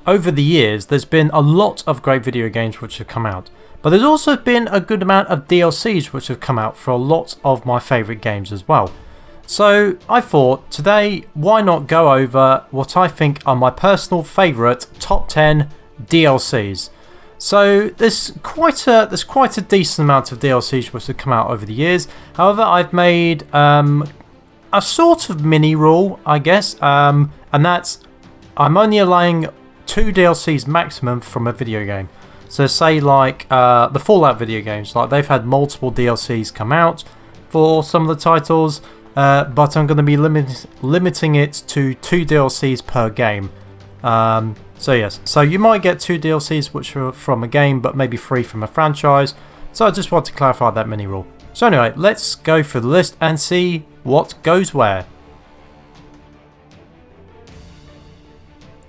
over the years, there's been a lot of great video games which have come out. But there's also been a good amount of DLCs which have come out for a lot of my favourite games as well. So I thought today, why not go over what I think are my personal favourite top 10 DLCs. So there's quite a decent amount of DLCs which have come out over the years. However, I've made a sort of mini rule, I guess, and that's I'm only allowing 2 DLCs maximum from a video game. So say like the Fallout video games, like they've had multiple DLCs come out for some of the titles, but I'm going to be limiting it to 2 DLCs per game. So yes, so you might get 2 DLCs which are from a game, but maybe 3 from a franchise. So I just want to clarify that mini rule. So anyway, let's go through the list and see what goes where.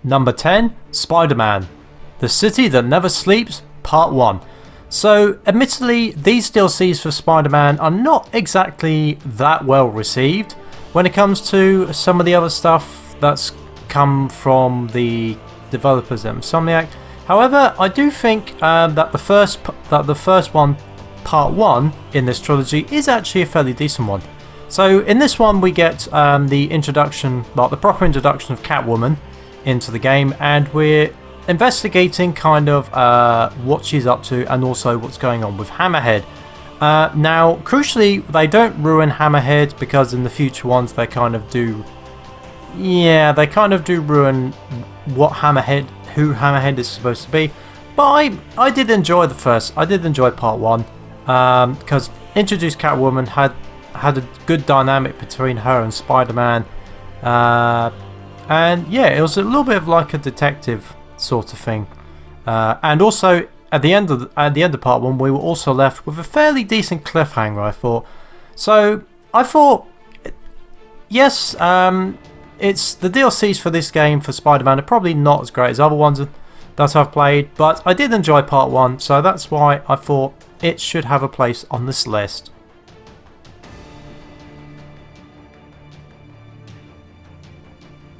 Number 10, Spider-Man, The City That Never Sleeps, Part 1. So, admittedly, these DLCs for Spider-Man are not exactly that well received when it comes to some of the other stuff that's come from the developers at Insomniac. However, I do think that the first one, Part 1 in this trilogy, is actually a fairly decent one. So, in this one, we get the introduction, like the proper introduction of Catwoman into the game, and we're investigating kind of what she's up to and also what's going on with Hammerhead. Now, crucially, they don't ruin Hammerhead, because in the future ones they kind of do. Yeah, they kind of do ruin who Hammerhead is supposed to be. But I did enjoy Part 1 because introduced Catwoman, had a good dynamic between her and Spider-Man. And yeah, it was a little bit of like a detective sort of thing. And also at the end of Part 1, we were also left with a fairly decent cliffhanger, I thought. So I thought, yes, it's the DLCs for this game for Spider-Man are probably not as great as other ones that I've played, but I did enjoy Part 1, so that's why I thought it should have a place on this list.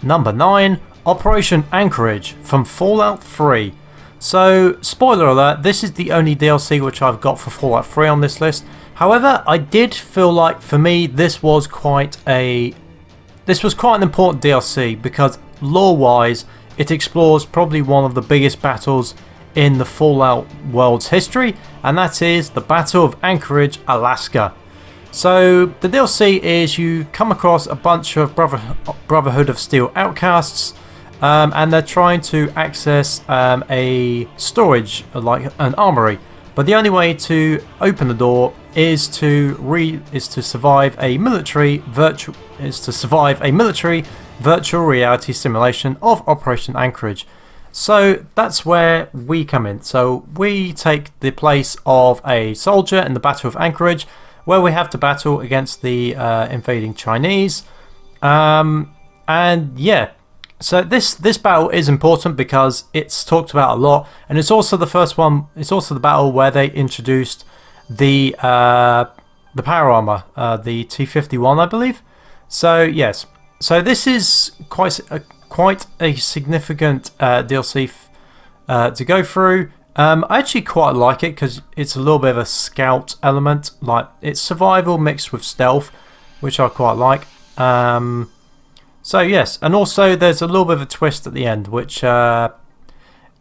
Number 9, Operation Anchorage from Fallout 3. So, spoiler alert, this is the only DLC which I've got for Fallout 3 on this list. However, I did feel like, for me, this was quite an important DLC, because lore-wise, it explores probably one of the biggest battles in the Fallout world's history, and that is the Battle of Anchorage, Alaska. So the DLC is you come across a bunch of Brotherhood of Steel outcasts, and they're trying to access a storage, like an armory. But the only way to open the door is to survive a military virtual reality simulation of Operation Anchorage. So that's where we come in. So we take the place of a soldier in the Battle of Anchorage, where we have to battle against the invading Chinese. And yeah, so this battle is important because it's talked about a lot, and it's also the first one. It's also the battle where they introduced the power armor, the T-51, I believe. So yes, so this is quite a significant DLC to go through. I actually quite like it because it's a little bit of a scout element, like it's survival mixed with stealth, which I quite like. So yes, and also there's a little bit of a twist at the end, which yeah,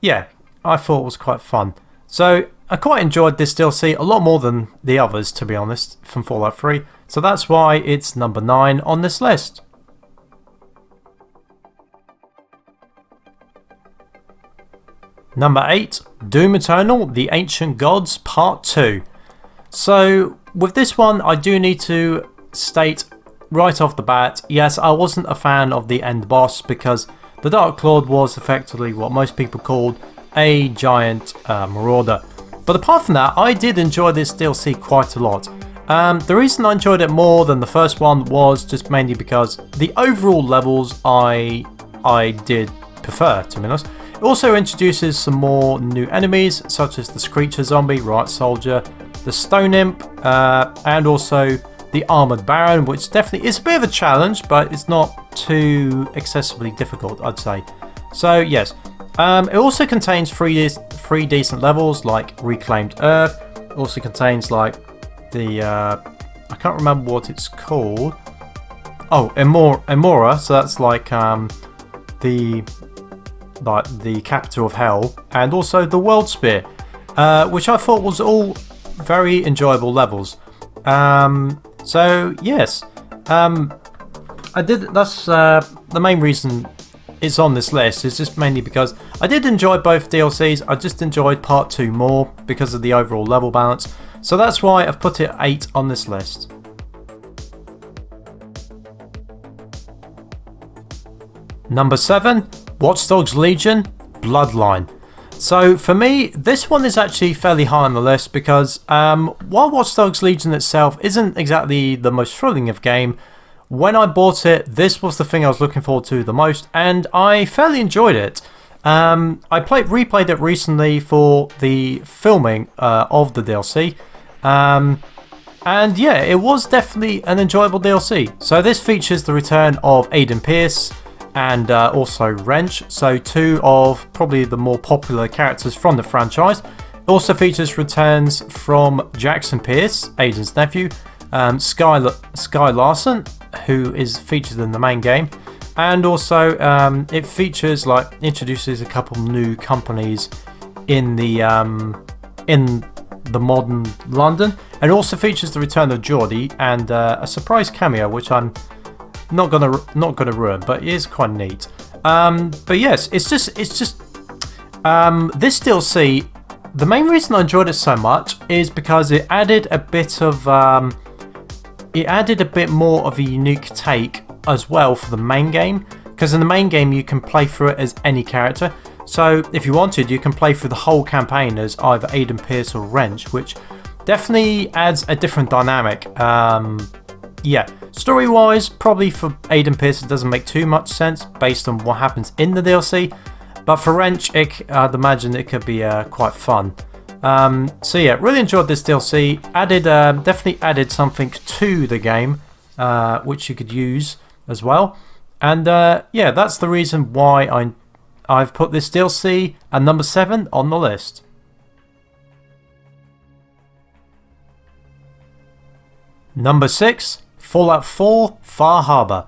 I thought was quite fun. So I quite enjoyed this DLC a lot more than the others, to be honest, from Fallout 3. So that's why it's number 9 on this list. Number 8, Doom Eternal, The Ancient Gods, Part 2. So, with this one, I do need to state right off the bat, yes, I wasn't a fan of the end boss, because the Dark Lord was effectively what most people called a giant marauder. But apart from that, I did enjoy this DLC quite a lot. The reason I enjoyed it more than the first one was just mainly because the overall levels I did prefer, to be honest. It also introduces some more new enemies, such as the Screecher Zombie, Riot Soldier, the Stone Imp, and also the Armored Baron, which definitely is a bit of a challenge, but it's not too excessively difficult, I'd say. So yes, It also contains three decent levels like Reclaimed Earth. It also contains like the I can't remember what it's called. Oh, Emora. So that's like the capital of hell, and also the World Spear, which I thought was all very enjoyable levels. So yes, I did. That's the main reason it's on this list. Is just mainly because I did enjoy both DLCs. I just enjoyed Part 2 more because of the overall level balance. So that's why I've put it 8 on this list. Number 7, Watch Dogs Legion Bloodline. So for me, this one is actually fairly high on the list because while Watch Dogs Legion itself isn't exactly the most thrilling of game, when I bought it, this was the thing I was looking forward to the most, and I fairly enjoyed it. I replayed it recently for the filming of the DLC, and yeah, it was definitely an enjoyable DLC. So this features the return of Aiden Pierce and also Wrench, so two of probably the more popular characters from the franchise. It also features returns from Jackson Pierce, Aiden's nephew, Sky Larson, who is featured in the main game, and also it features introduces a couple new companies in the modern London, and also features the return of Geordie and a surprise cameo, which I'm not gonna ruin, but it is quite neat. But yes, it's just this DLC. The main reason I enjoyed it so much is because it added a bit more of a unique take as well for the main game. Because in the main game you can play through it as any character. So if you wanted, you can play through the whole campaign as either Aiden Pierce or Wrench, which definitely adds a different dynamic. Yeah, story-wise, probably for Aiden Pierce it doesn't make too much sense based on what happens in the DLC. But for Wrench, I'd imagine it could be quite fun. So yeah, really enjoyed this DLC. Definitely added something to the game, which you could use as well. And yeah, that's the reason why I've put this DLC at number 7 on the list. Number 6, Fallout 4 Far Harbor.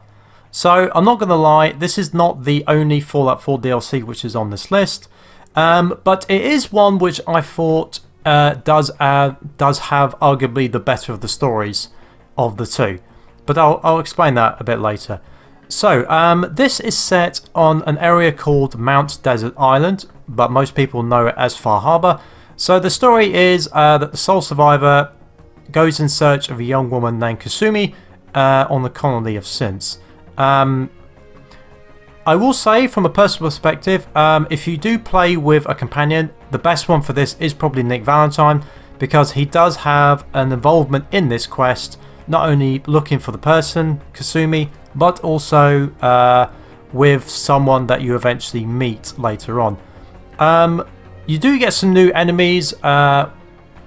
So I'm not going to lie, this is not the only Fallout 4 DLC which is on this list. But it is one which I thought does have arguably the better of the stories of the two. But I'll explain that a bit later. So this is set on an area called Mount Desert Island, but most people know it as Far Harbor. So the story is that the sole survivor goes in search of a young woman named Kasumi on the colony of Synths. I will say, from a personal perspective, if you do play with a companion, the best one for this is probably Nick Valentine, because he does have an involvement in this quest, not only looking for the person, Kasumi, but also with someone that you eventually meet later on. You do get some new enemies,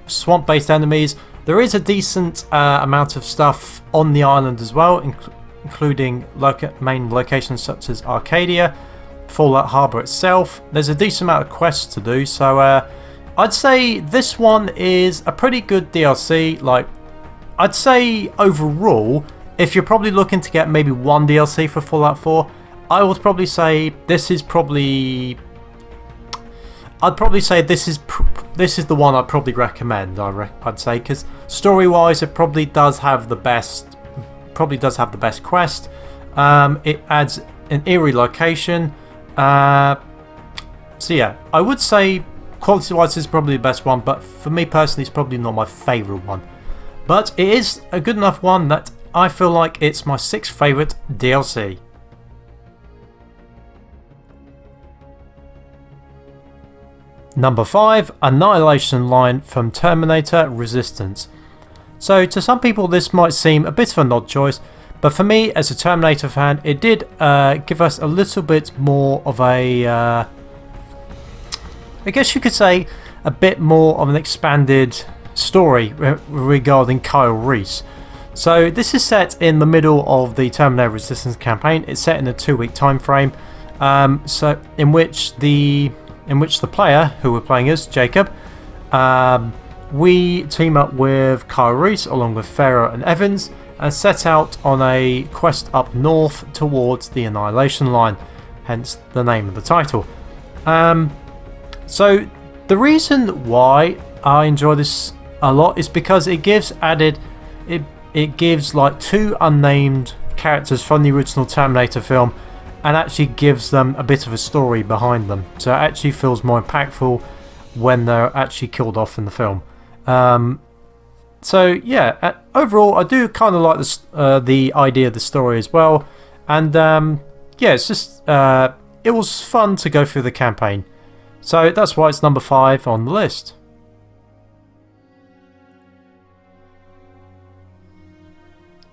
swamp-based enemies. There is a decent amount of stuff on the island as well, including main locations such as Arcadia, Fallout Harbor itself. There's a decent amount of quests to do, so I'd say this one is a pretty good DLC. I'd say overall, if you're probably looking to get maybe one DLC for Fallout 4, I would probably say this is probably... this is the one I'd probably recommend. I'd say, because story-wise, it probably does have the best quest. It adds an eerie location. So yeah, I would say quality-wise is probably the best one, but for me personally, it's probably not my favourite one. But it is a good enough one that I feel like it's my 6th favourite DLC. Number 5, Annihilation Line from Terminator Resistance. So to some people this might seem a bit of an odd choice, but for me as a Terminator fan, it did give us a little bit more of a, I guess you could say, a bit more of an expanded story regarding Kyle Reese. So this is set in the middle of the Terminator Resistance campaign. It's set in a 2-week time frame. So in which the player who we're playing as, Jacob, we team up with Kyle Reese along with Farah and Evans and set out on a quest up north towards the Annihilation Line, hence the name of the title. So the reason why I enjoy this a lot is because it gives like 2 unnamed characters from the original Terminator film and actually gives them a bit of a story behind them, so it actually feels more impactful when they're actually killed off in the film. So yeah, overall I do kind of like the idea of the story as well, and yeah, it's just it was fun to go through the campaign, so that's why it's number 5 on the list.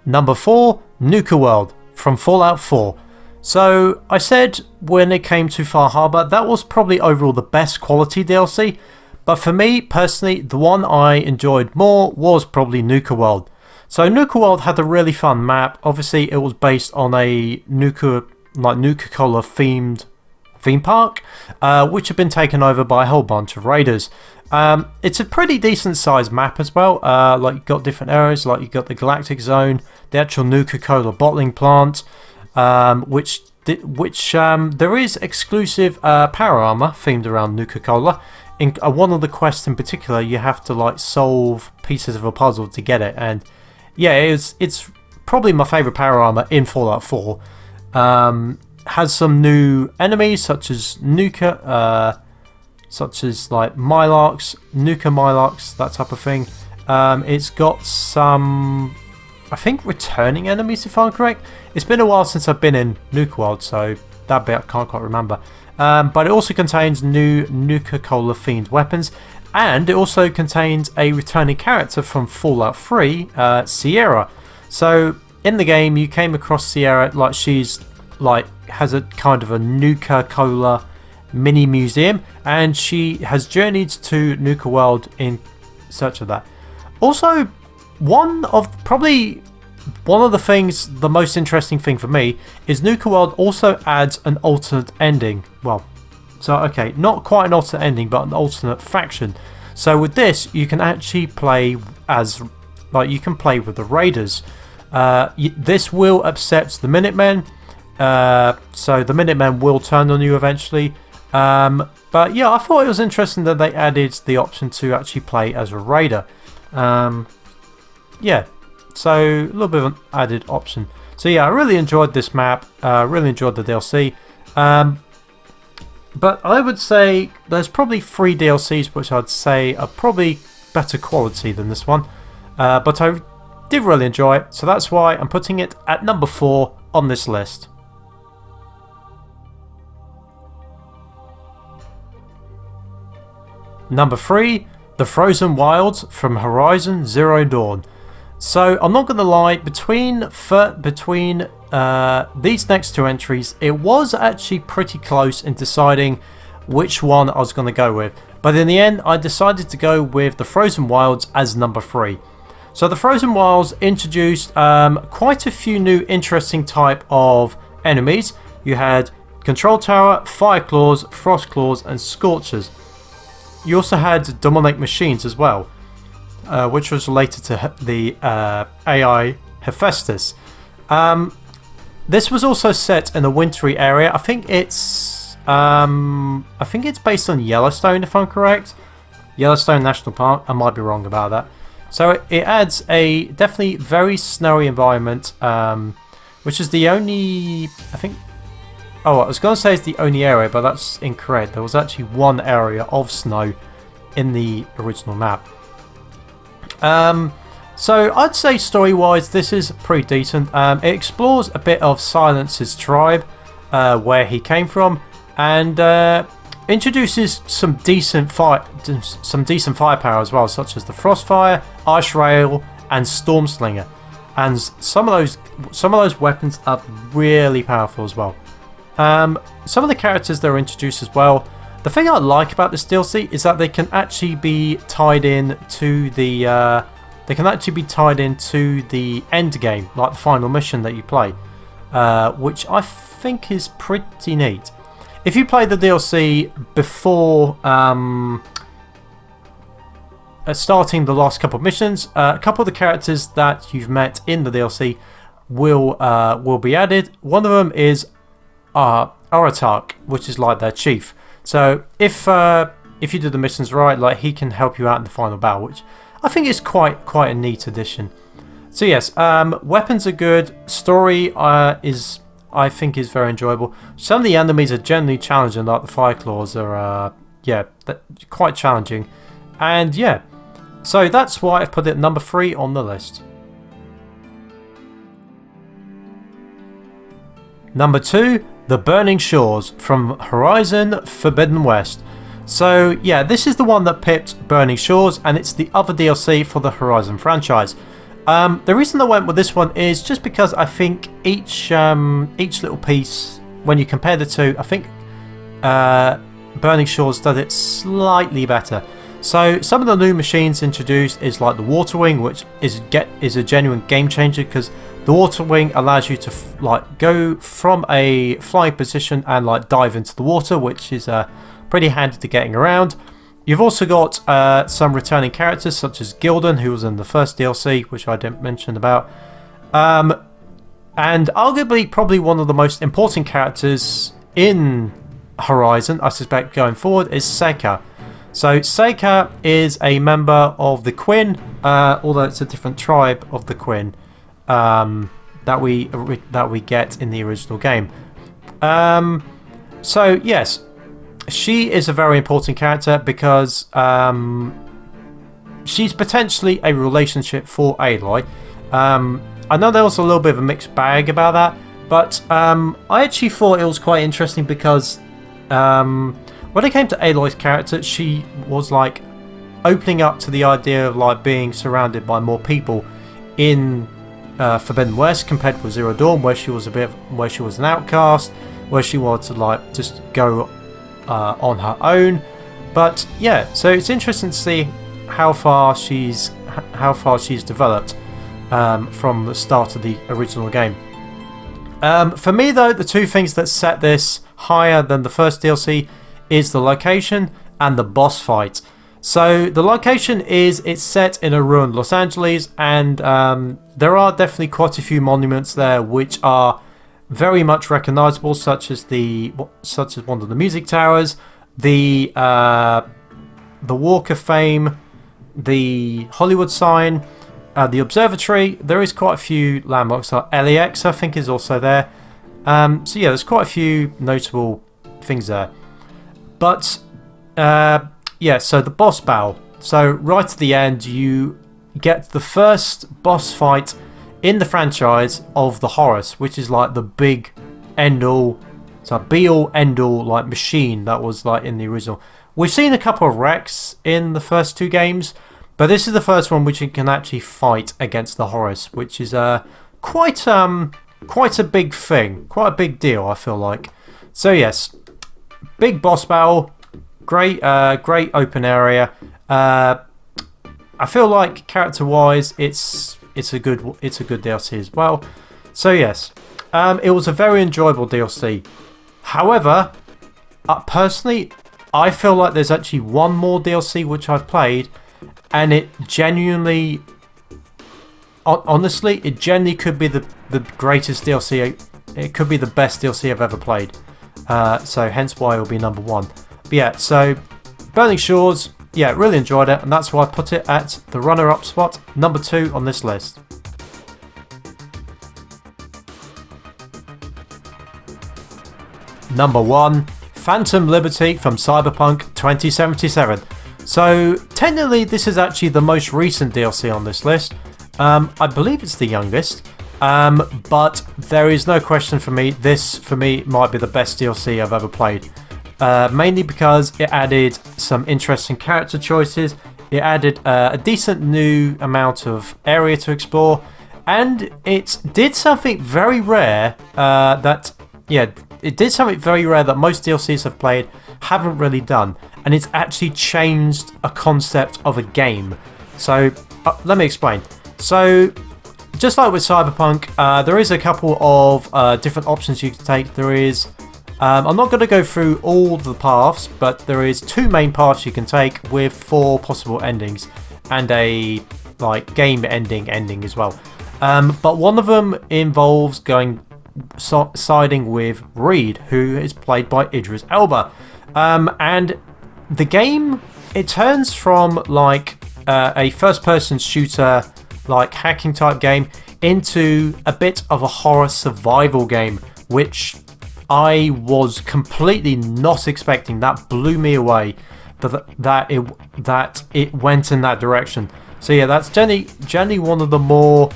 Number 4, Nuka World from Fallout 4. So I said when it came to Far Harbor, that was probably overall the best quality DLC, but for me personally, the one I enjoyed more was probably Nuka World. So Nuka World had a really fun map. Obviously it was based on a Nuka-Cola themed theme park, which had been taken over by a whole bunch of raiders. It's a pretty decent sized map as well. Like you've got different areas, like you've got the Galactic Zone, the actual Nuka-Cola bottling plant, which there is exclusive power armor themed around Nuka-Cola. In one of the quests in particular, you have to like solve pieces of a puzzle to get it, and yeah, it's probably my favorite power armor in Fallout 4. Has some new enemies such as Nuka, such as like Mylarks, Nuka Mylarks, that type of thing. It's got some, I think, returning enemies if I'm correct. It's been a while since I've been in Nuka World, so that bit I can't quite remember. But it also contains new Nuka-Cola themed weapons, and it also contains a returning character from Fallout 3, Sierra. So in the game you came across Sierra, like she's like has a kind of a Nuka-Cola mini museum, and she has journeyed to Nuka World in search of that. Also, one of the things, the most interesting thing for me is Nuka World also adds an alternate ending. Well, so okay, not quite an alternate ending, but an alternate faction. So with this, you can actually play as, like, you can play with the Raiders. This will upset the Minutemen, so the Minutemen will turn on you eventually. But yeah, I thought it was interesting that they added the option to actually play as a Raider. Yeah. So a little bit of an added option. So yeah, I really enjoyed this map. Really enjoyed the DLC. But I would say there's probably 3 DLCs which I'd say are probably better quality than this one. But I did really enjoy it. So that's why I'm putting it at number 4 on this list. Number 3, The Frozen Wilds from Horizon Zero Dawn. So I'm not going to lie, between these next 2 entries, it was actually pretty close in deciding which one I was going to go with. But in the end, I decided to go with The Frozen Wilds as number 3. So The Frozen Wilds introduced quite a few new interesting type of enemies. You had Control Tower, Fire Claws, Frost Claws, and Scorchers. You also had demonic machines as well, which was related to the AI Hephaestus. This was also set in a wintry area. I think it's based on Yellowstone, if I'm correct. Yellowstone National Park. I might be wrong about that. So it adds a definitely very snowy environment, which is the only, I think. Oh, I was going to say it's the only area, but that's incorrect. There was actually one area of snow in the original map. So I'd say story-wise, this is pretty decent. It explores a bit of Silence's tribe, where he came from, and introduces some decent firepower as well, such as the Frostfire, Ice Rail, and Stormslinger. And some of those weapons are really powerful as well. Some of the characters that are introduced as well. The thing I like about this DLC is that they can actually be tied in to the end game, like the final mission that you play, which I think is pretty neat. if you play the DLC before starting the last couple of missions, a couple of the characters that you've met in the DLC will be added. One of them is Aratak, which is like their chief. So if you do the missions right, like he can help you out in the final battle, which I think is quite a neat addition. So yes, weapons are good. Story I think is very enjoyable. Some of the enemies are generally challenging, like the fire claws are quite challenging, and yeah. So that's why I've put it number 3 on the list. Number 2, The Burning Shores from Horizon Forbidden West. So yeah, this is the one that pipped Burning Shores, and it's the other DLC for the Horizon franchise. The reason I went with this one is just because I think each little piece, when you compare the two, I think Burning Shores does it slightly better. So some of the new machines introduced is like the Water Wing, which is a genuine game changer, because the Water Wing allows you to like go from a flying position and like dive into the water, which is pretty handy to getting around. You've also got some returning characters such as Gildan, who was in the first DLC, which I didn't mention about, and arguably probably one of the most important characters in Horizon, I suspect, going forward, is Seika. So Seika is a member of the Quinn, although it's a different tribe of the Quinn that we get in the original game. So yes, she is a very important character because she's potentially a relationship for Aloy. I know there was a little bit of a mixed bag about that, but I actually thought it was quite interesting because when it came to Aloy's character, she was like opening up to the idea of like being surrounded by more people in Forbidden West compared with Zero Dawn, where she was an outcast, where she wanted to like just go on her own. But yeah, so it's interesting to see how far she's developed from the start of the original game. For me though, the two things that set this higher than the first DLC is the location and the boss fight. So the location it's set in a ruined Los Angeles, and there are definitely quite a few monuments there which are very much recognizable, such as one of the music towers, the Walk of Fame, the Hollywood sign, the observatory. There is quite a few landmarks. LAX I think is also there. So yeah, there's quite a few notable things there. But yeah, so the boss battle. So right at the end, you get the first boss fight in the franchise of the Horus, which is like the big end-all, so be-all, end-all like machine that was like in the original. We've seen a couple of wrecks in the first two games, but this is the first one which you can actually fight against the Horus, which is quite a big thing, quite a big deal, I feel like. So yes, big boss battle, great open area. I feel like character-wise, it's a good DLC as well. So yes, it was a very enjoyable DLC. However, personally, I feel like there's actually one more DLC which I've played, and it genuinely, honestly, it genuinely could be the greatest DLC. It could be the best DLC I've ever played. So hence why it will be number 1. But yeah, so Burning Shores, yeah, really enjoyed it, and that's why I put it at the runner-up spot, number 2 on this list. Number 1, Phantom Liberty from Cyberpunk 2077. So technically this is actually the most recent DLC on this list. I believe it's the youngest, but there is no question for me, this for me might be the best DLC I've ever played. Mainly because it added some interesting character choices, it added a decent new amount of area to explore, and it did something very rare that most DLCs I've played haven't really done, and it's actually changed a concept of a game. So let me explain. So just like with Cyberpunk, there is a couple of different options you can take. There is I'm not going to go through all the paths, but there is 2 main paths you can take with 4 possible endings and a like game ending as well. But one of them involves siding with Reed, who is played by Idris Elba. And the game, it turns from like a first-person shooter, like hacking type game, into a bit of a horror survival game, which I was completely not expecting. That blew me away that it went in that direction. So yeah, that's generally one of the more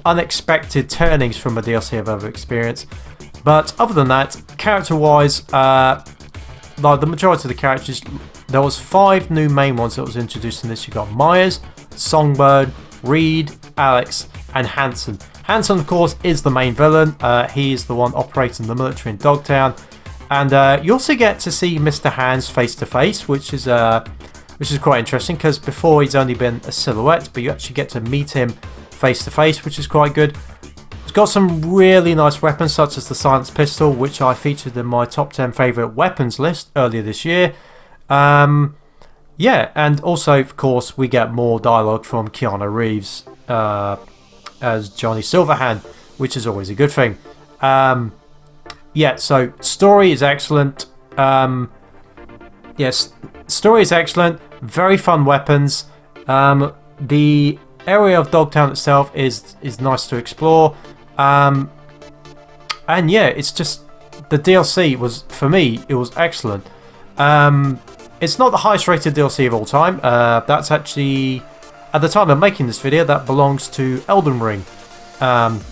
unexpected turnings from a DLC I've ever experienced. But other than that, character-wise, like the majority of the characters, there was 5 new main ones that was introduced in this. You got Myers, Songbird, Reed, Alex, and Hanson. Hanson, of course, is the main villain. He is the one operating the military in Dogtown, and you also get to see Mr. Hands face to face, which is quite interesting because before he's only been a silhouette, but you actually get to meet him face to face, which is quite good. It's got some really nice weapons, such as the silenced pistol, which I featured in my top 10 favourite weapons list earlier this year. Yeah, and also, of course, we get more dialogue from Keanu Reeves as Johnny Silverhand, which is always a good thing. Yeah, so story is excellent. Yes, story is excellent. Very fun weapons. The area of Dogtown itself is nice to explore. And yeah, it's just the DLC was, for me, it was excellent. It's not the highest rated DLC of all time. That's actually, at the time of making this video, that belongs to Elden Ring,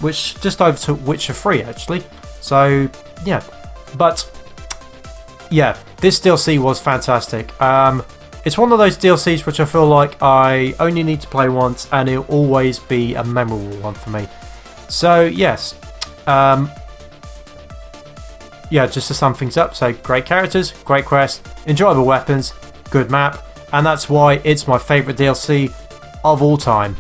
which just overtook Witcher 3 actually. So yeah, but yeah, this DLC was fantastic. It's one of those DLCs which I feel like I only need to play once and it'll always be a memorable one for me. So yes, yeah, just to sum things up, so great characters, great quest, enjoyable weapons, good map, and that's why it's my favourite DLC of all time.